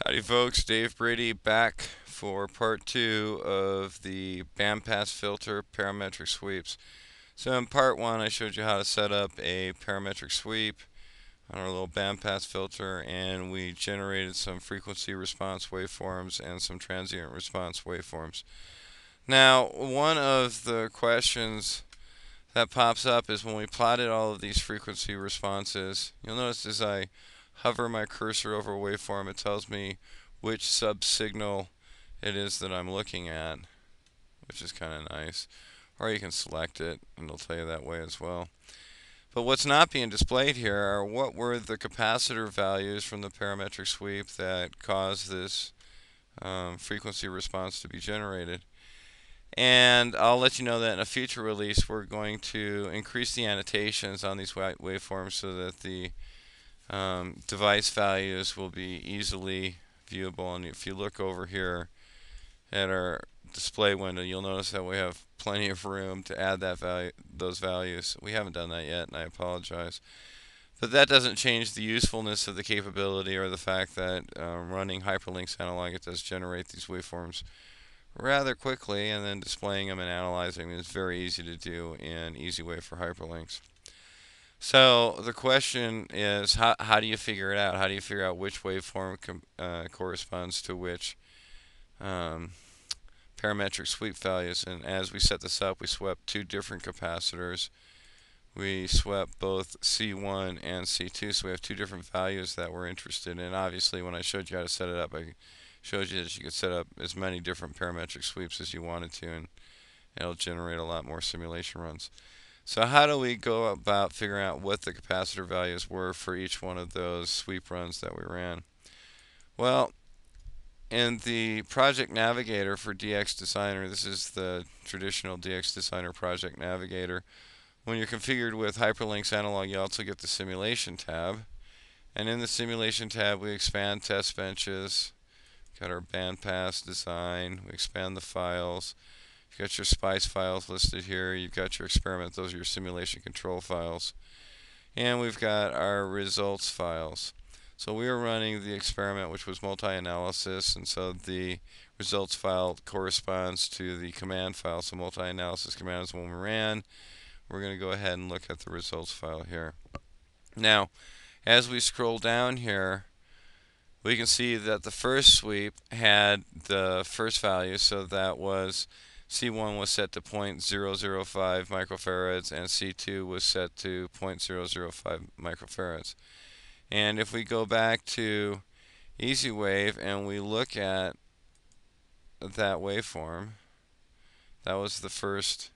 Howdy folks, Dave Brady back for part 2 of the Bandpass filter parametric sweeps. So in part 1 I showed you how to set up a parametric sweep on our little bandpass filter, and we generated some frequency response waveforms and some transient response waveforms. Now, one of the questions that pops up is when we plotted all of these frequency responses, you'll notice as I hover my cursor over a waveform, it tells me which subsignal it is that I'm looking at, which is kind of nice. Or you can select it and it'll tell you that way as well. But what's not being displayed here are what were the capacitor values from the parametric sweep that caused this frequency response to be generated. And I'll let you know that in a future release we're going to increase the annotations on these waveforms so that the device values will be easily viewable. And if you look over here at our display window, you'll notice that we have plenty of room to add those values. We haven't done that yet, and I apologize. But that doesn't change the usefulness of the capability or the fact that running HyperLynx analog, it does generate these waveforms rather quickly, and then displaying them and analyzing them is very easy to do in EasyWave for HyperLynx. So the question is, how do you figure it out? How do you figure out which waveform corresponds to which parametric sweep values? And as we set this up, we swept two different capacitors. We swept both C1 and C2, so we have two different values that we're interested in. Obviously, when I showed you how to set it up, I showed you that you could set up as many different parametric sweeps as you wanted to, and it'll generate a lot more simulation runs. So how do we go about figuring out what the capacitor values were for each one of those sweep runs that we ran? Well, in the project navigator for DX Designer, this is the traditional DX Designer project navigator. When you're configured with HyperLynx Analog, you also get the simulation tab. And in the simulation tab, we expand test benches. Got our bandpass design. We expand the files. You've got your SPICE files listed here. You've got your experiment. Those are your simulation control files. And we've got our results files. So we are running the experiment, which was multi-analysis, and so the results file corresponds to the command file. So multi-analysis command is when we ran. We're going to go ahead and look at the results file here. Now, as we scroll down here, we can see that the first sweep had the first value, so that was C1 was set to 0.005 microfarads and C2 was set to 0.005 microfarads. And if we go back to EasyWave and we look at that waveform, that was the first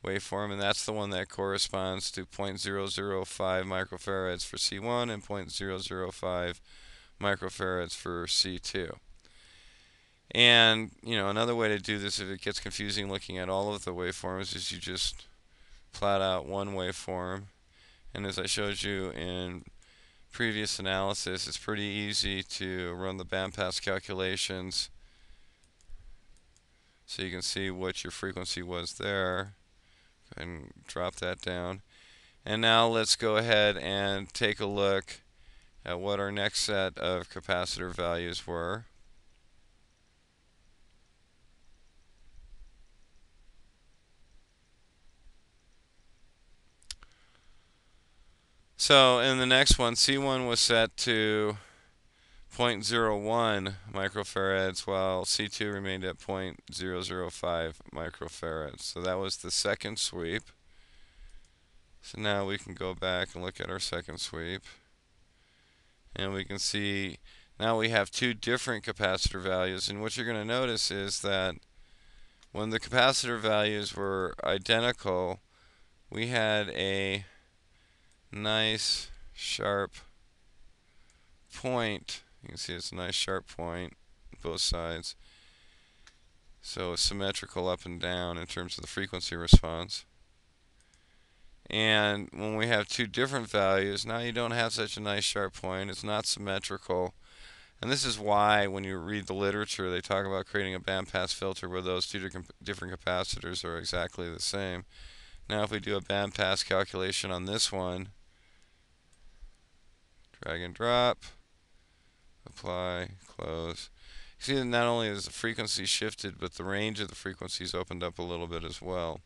waveform, and that's the one that corresponds to 0.005 microfarads for C1 and 0.005 microfarads for C2. And another way to do this, if it gets confusing looking at all of the waveforms, is you just plot out one waveform. And as I showed you in previous analysis, it's pretty easy to run the bandpass calculations so you can see what your frequency was there. And drop that down. And now let's go ahead and take a look at what our next set of capacitor values were. So in the next one, C1 was set to 0.01 microfarads while C2 remained at 0.005 microfarads. So that was the second sweep. So now we can go back and look at our second sweep. And we can see now we have two different capacitor values. And what you're going to notice is that when the capacitor values were identical, we had a nice sharp point. You can see it's a nice sharp point on both sides. So it's symmetrical up and down in terms of the frequency response. And when we have two different values, now you don't have such a nice sharp point. It's not symmetrical. And this is why when you read the literature, they talk about creating a bandpass filter where those two different capacitors are exactly the same. Now if we do a bandpass calculation on this one, drag and drop, apply, close, See that not only is the frequency shifted, but the range of the frequencies opened up a little bit as well.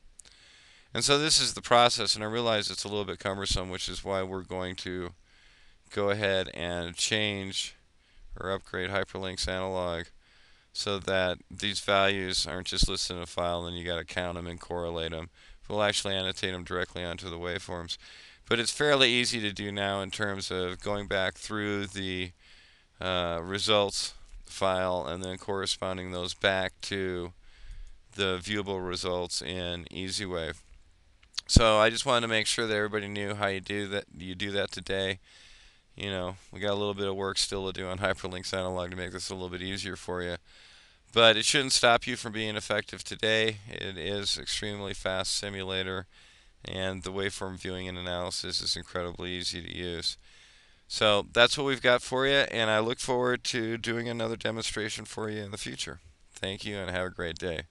And so this is the process, and I realize it's a little bit cumbersome, which is why we're going to go ahead and change or upgrade HyperLynx analog so that these values aren't just listed in a file and you got to count them and correlate them. We'll actually annotate them directly onto the waveforms. But it's fairly easy to do now in terms of going back through the results file and then corresponding those back to the viewable results in EasyWave. So I just wanted to make sure that everybody knew how you do that. You do that today. You know, we got a little bit of work still to do on HyperLynx analog to make this a little bit easier for you. But it shouldn't stop you from being effective today. It is extremely fast simulator, and the waveform viewing and analysis is incredibly easy to use. So that's what we've got for you, and I look forward to doing another demonstration for you in the future. Thank you, and have a great day.